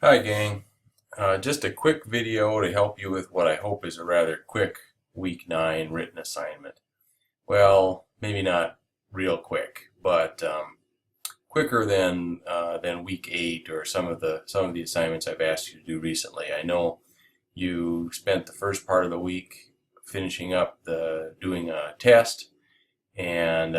Hi gang, just a quick video to help you with what I hope is a rather quick week 9 written assignment. Well, maybe not real quick, but quicker than week 8 or some of the assignments I've asked you to do recently. I know you spent the first part of the week finishing up doing a test, and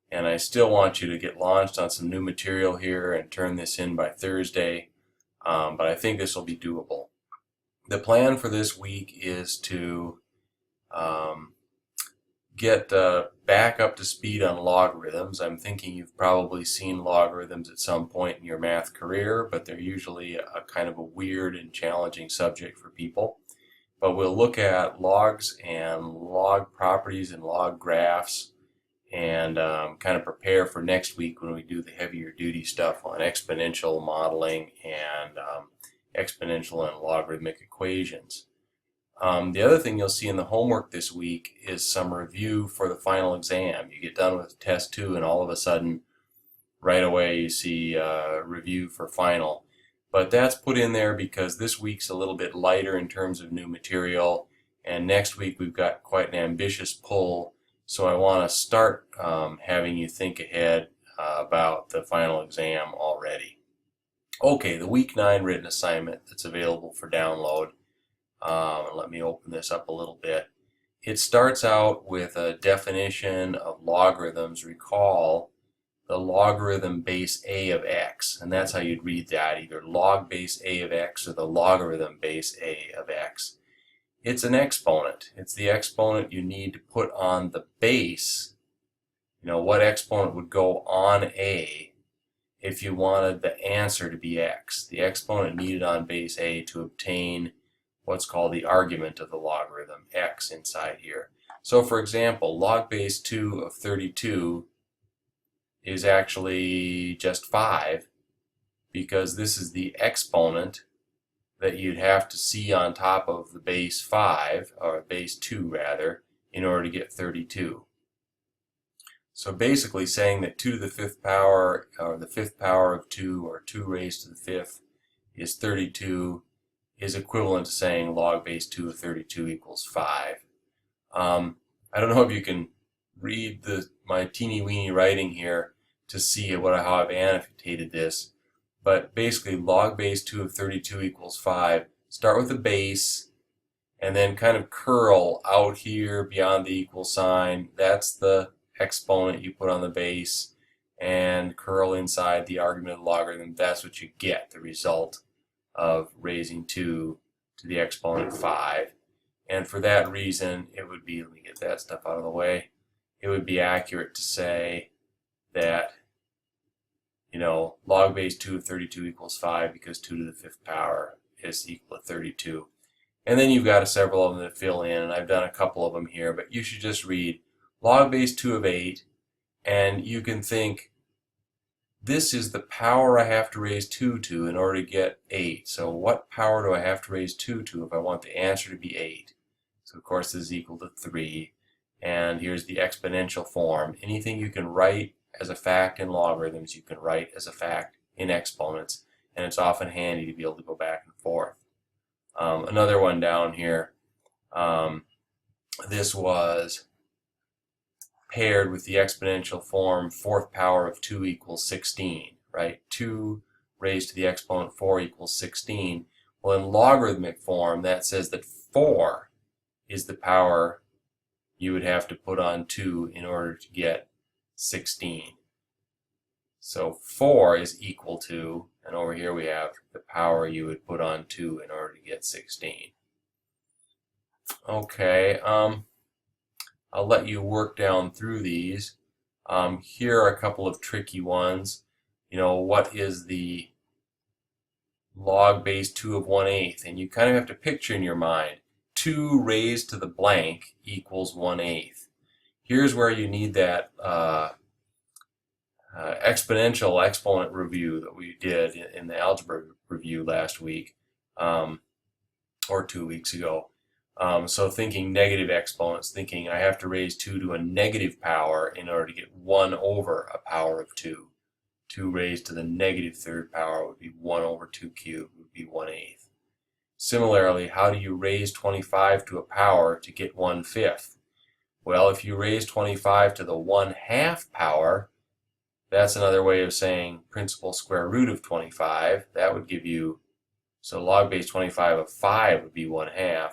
and I still want you to get launched on some new material here and turn this in by Thursday. But I think this will be doable. The plan for this week is to um, get back up to speed on logarithms. I'm thinking you've probably seen logarithms at some point in your math career, but they're usually a kind of a weird and challenging subject for people. But we'll look at logs and log properties and log graphs and kind of prepare for next week when we do the heavier duty stuff on exponential modeling and exponential and logarithmic equations. The other thing you'll see in the homework this week is some review for the final exam. You get done with test 2 and all of a sudden right away you see review for final. But that's put in there because this week's a little bit lighter in terms of new material, and next week we've got quite an ambitious pull. So I want to start having you think ahead about the final exam already. Okay, the week 9 written assignment that's available for download. Let me open this up a little bit. It starts out with a definition of logarithms. Recall the logarithm base a of x, and that's how you'd read that, either log base a of x or the logarithm base a of x. It's an exponent. It's the exponent you need to put on the base. You know, what exponent would go on a if you wanted the answer to be x. The exponent needed on base a to obtain what's called the argument of the logarithm, x, inside here. So for example, log base 2 of 32 is actually just 5 because this is the exponent that you'd have to see on top of the base 5, or base 2 rather, in order to get 32. So basically saying that 2 to the 5th power, or the 5th power of 2, or 2 raised to the 5th is 32, is equivalent to saying log base 2 of 32 equals 5. I don't know if you can read my teeny weeny writing here to see how I've annotated this, but basically log base 2 of 32 equals 5. Start with the base and then kind of curl out here beyond the equal sign. That's the exponent you put on the base, and curl inside the argument of the logarithm. That's what you get, the result of raising 2 to the exponent 5. And for that reason, it would be, let me get that stuff out of the way, it would be accurate to say that, you know, log base 2 of 32 equals 5 because 2 to the 5th power is equal to 32. And then you've got several of them to fill in, and I've done a couple of them here, but you should just read log base 2 of 8, and you can think, this is the power I have to raise 2 to in order to get 8. So what power do I have to raise 2 to if I want the answer to be 8? So of course this is equal to 3. And here's the exponential form. Anything you can write as a fact in logarithms, you can write as a fact in exponents. And it's often handy to be able to go back and forth. Another one down here. This was paired with the exponential form 4th power of 2 equals 16, right? 2 raised to the exponent 4 equals 16. Well, in logarithmic form, that says that 4 is the power you would have to put on 2 in order to get 16. So 4 is equal to, and over here we have the power you would put on 2 in order to get 16. Okay, I'll let you work down through these. Here are a couple of tricky ones. You know, what is the log base 2 of 1/8? And you kind of have to picture in your mind, 2 raised to the blank equals 1/8. Here's where you need that exponential exponent review that we did in the algebra review last week, or 2 weeks ago. So thinking negative exponents, thinking I have to raise 2 to a negative power in order to get 1 over a power of 2. 2 raised to the negative third power would be 1 over 2 cubed, would be 1/8. Similarly, how do you raise 25 to a power to get 1/5? Well, if you raise 25 to the 1/2 power, that's another way of saying principal square root of 25. That would give you, so log base 25 of 5 would be 1/2.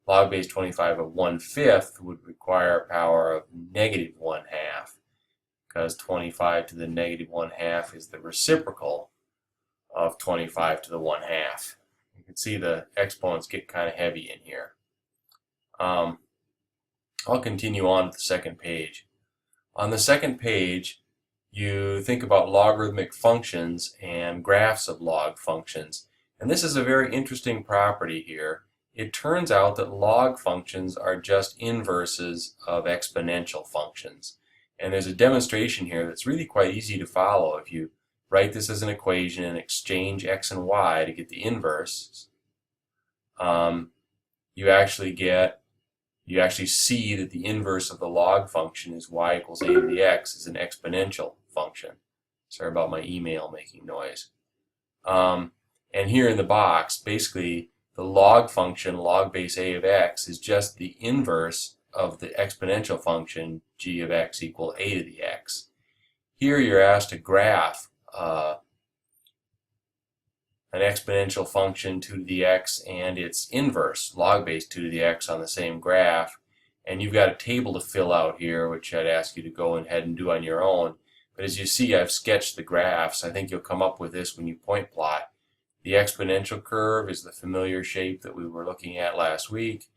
Log base 25 of 1/5 would require a power of negative 1/2, because 25 to the negative 1/2 is the reciprocal of 25 to the 1/2. You can see the exponents get kind of heavy in here. I'll continue on to the second page. On the second page, you think about logarithmic functions and graphs of log functions. And this is a very interesting property here. It turns out that log functions are just inverses of exponential functions. And there's a demonstration here that's really quite easy to follow. If you write this as an equation and exchange x and y to get the inverse, you actually see that the inverse of the log function is y equals a to the x is an exponential function. Sorry about my email making noise. And here in the box, basically the log function, log base a of x, is just the inverse of the exponential function g of x equal a to the x. Here you're asked to graph an exponential function 2 to the x and its inverse, log base 2 to the x, on the same graph. And you've got a table to fill out here, which I'd ask you to go ahead and do on your own. But as you see, I've sketched the graphs. I think you'll come up with this when you point plot. The exponential curve is the familiar shape that we were looking at last week.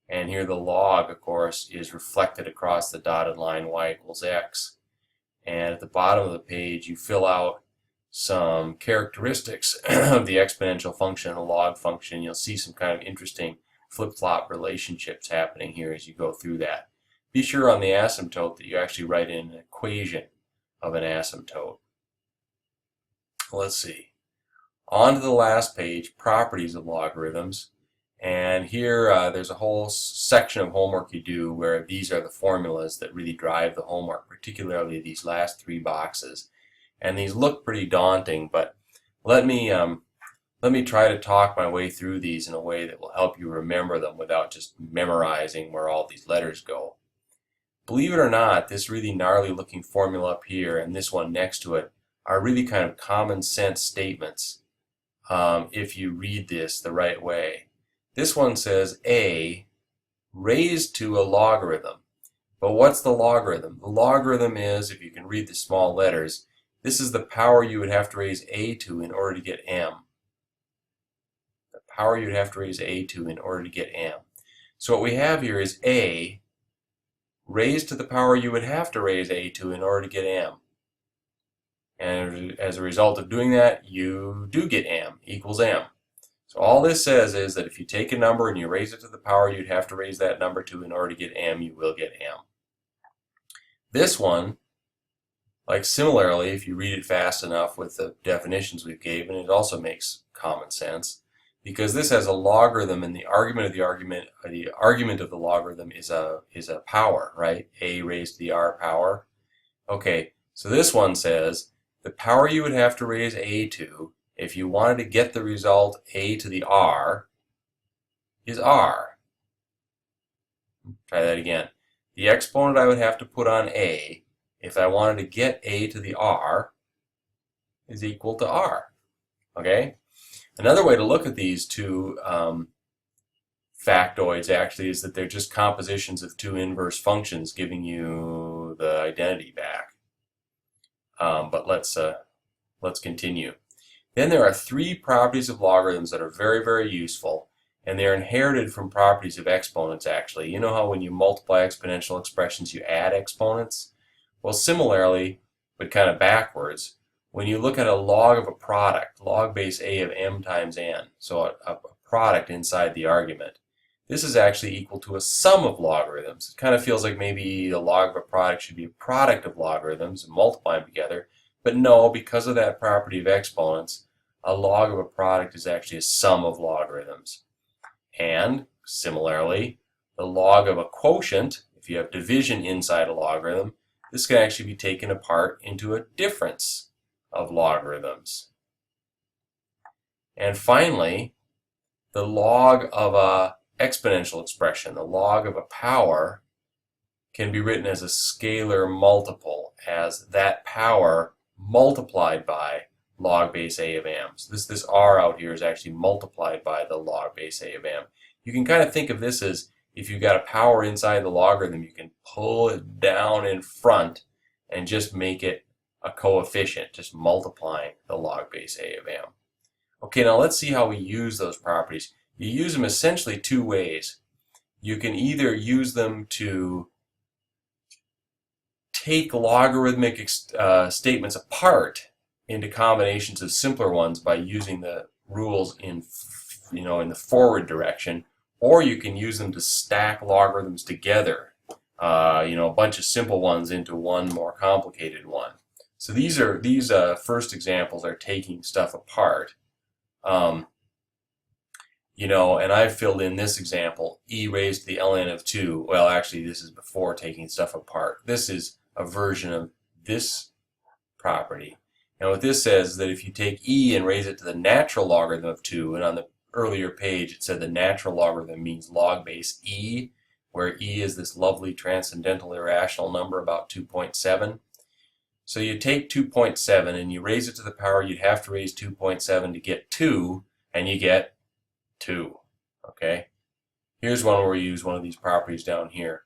And here the log, of course, is reflected across the dotted line y equals x. And at the bottom of the page, you fill out some characteristics of the exponential function and the log function. You'll see some kind of interesting flip-flop relationships happening here as you go through that. Be sure on the asymptote that you actually write in an equation of an asymptote. Let's see. On to the last page, properties of logarithms. And here there's a whole section of homework you do where these are the formulas that really drive the homework, particularly these last 3 boxes. And these look pretty daunting, but let me try to talk my way through these in a way that will help you remember them without just memorizing where all these letters go. Believe it or not, this really gnarly looking formula up here and this one next to it are really kind of common sense statements if you read this the right way. This one says a raised to a logarithm. But what's the logarithm? The logarithm is, if you can read the small letters, this is the power you would have to raise a to in order to get m. The power you would have to raise a to in order to get m. So what we have here is a raised to the power you would have to raise a to in order to get m. And as a result of doing that, you do get m equals m. So all this says is that if you take a number and you raise it to the power you'd have to raise that number to in order to get m, you will get m. This one, like similarly, if you read it fast enough with the definitions we've given, it also makes common sense, because this has a logarithm, and the argument of the argument of the logarithm is a power, right? A raised to the r power. Okay, so this one says the power you would have to raise a to if you wanted to get the result a to the r is r. Try that again. The exponent I would have to put on a if I wanted to get a to the r is equal to r. Okay? Another way to look at these two factoids actually is that they're just compositions of 2 inverse functions giving you the identity back. But let's continue. Then there are 3 properties of logarithms that are very, very useful, and they're inherited from properties of exponents actually. You know how when you multiply exponential expressions you add exponents? Well, similarly, but kind of backwards, when you look at a log of a product, log base a of m times n, so a product inside the argument, this is actually equal to a sum of logarithms. It kind of feels like maybe the log of a product should be a product of logarithms and multiply them together, but no, because of that property of exponents, a log of a product is actually a sum of logarithms. And similarly, the log of a quotient, if you have division inside a logarithm, this can actually be taken apart into a difference of logarithms. And finally, the log of a exponential expression, the log of a power, can be written as a scalar multiple, as that power multiplied by log base a of m. So this r out here is actually multiplied by the log base a of m. You can kind of think of this as if you've got a power inside the logarithm, you can pull it down in front and just make it a coefficient, just multiplying the log base a of m. Okay, now let's see how we use those properties. You use them essentially two ways. You can either use them to take logarithmic statements apart into combinations of simpler ones by using the rules in the forward direction, or you can use them to stack logarithms together, a bunch of simple ones into one more complicated one. So these first examples are taking stuff apart. And I've filled in this example, e raised to the ln of 2. Well, actually, this is before taking stuff apart. This is a version of this property. And what this says is that if you take e and raise it to the natural logarithm of 2, and on the earlier page it said the natural logarithm means log base e, where e is this lovely transcendental irrational number about 2.7. So you take 2.7 and you raise it to the power you'd have to raise 2.7 to get 2, and you get 2. Okay? Here's one where we use one of these properties down here.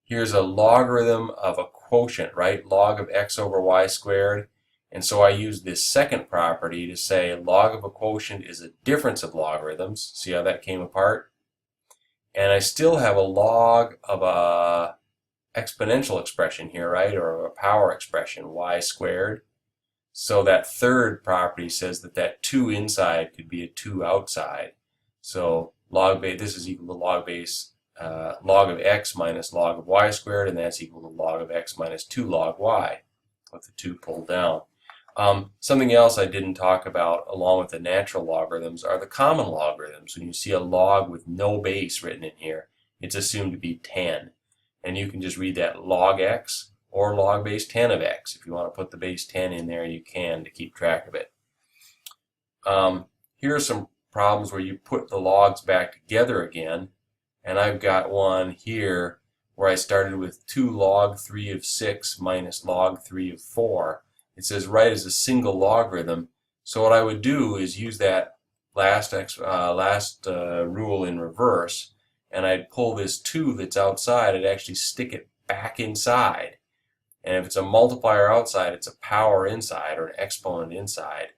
Here's a logarithm of a quotient, right? Log of x over y squared. And so I use this second property to say log of a quotient is a difference of logarithms. See how that came apart? And I still have a log of a exponential expression here, right? Or a power expression, y squared. So that third property says that 2 inside could be a 2 outside. So log base, this is equal to log of x minus log of y squared, and that's equal to log of x minus 2 log y, with the 2 pulled down. Something else I didn't talk about along with the natural logarithms are the common logarithms. When you see a log with no base written in here, it's assumed to be 10. And you can just read that log x or log base 10 of x. If you want to put the base 10 in there, you can to keep track of it. Here are some problems where you put the logs back together again. And I've got one here where I started with 2 log 3 of 6 minus log 3 of 4. It says write as a single logarithm. So what I would do is use that last rule in reverse, and I'd pull this 2 that's outside, I'd actually stick it back inside. And if it's a multiplier outside, it's a power inside or an exponent inside.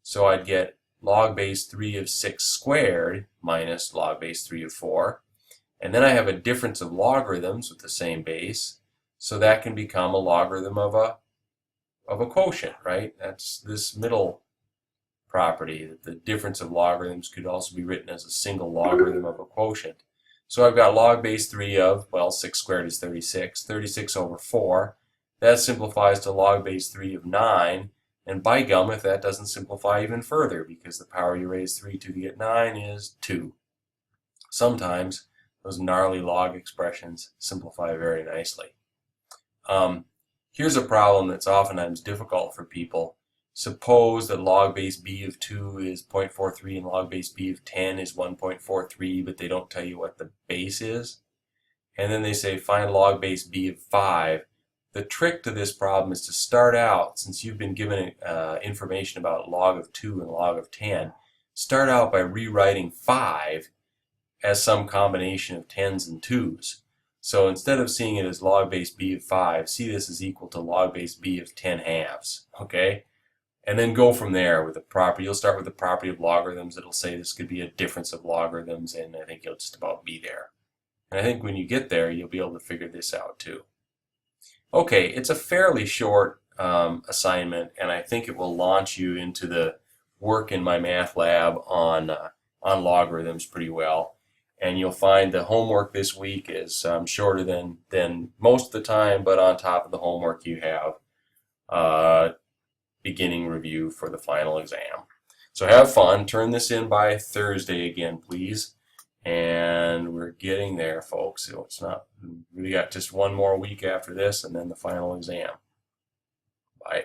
So I'd get log base 3 of 6 squared minus log base 3 of 4. And then I have a difference of logarithms with the same base, so that can become a logarithm of a quotient, right? That's this middle property, that the difference of logarithms could also be written as a single logarithm of a quotient. So I've got log base 3 of, well, 6 squared is 36, 36 over 4. That simplifies to log base 3 of 9, and by gum, if that doesn't simplify even further, because the power you raise 3 to get 9 is 2. Sometimes those gnarly log expressions simplify very nicely. Here's a problem that's oftentimes difficult for people. Suppose that log base b of 2 is 0.43 and log base b of 10 is 1.43, but they don't tell you what the base is. And then they say find log base b of 5. The trick to this problem is to start out, since you've been given information about log of 2 and log of 10, start out by rewriting 5 as some combination of 10s and 2s. So instead of seeing it as log base b of 5, see this as equal to log base b of 10 halves, okay? And then go from there with the property. You'll start with the property of logarithms. It'll say this could be a difference of logarithms, and I think you'll just about be there. And I think when you get there, you'll be able to figure this out too. Okay, it's a fairly short assignment, and I think it will launch you into the work in my math lab on logarithms pretty well. And you'll find the homework this week is shorter than most of the time, but on top of the homework you have beginning review for the final exam. So have fun. Turn this in by Thursday again, please. And we're getting there, folks. So it's not, we got just one more week after this and then the final exam. Bye.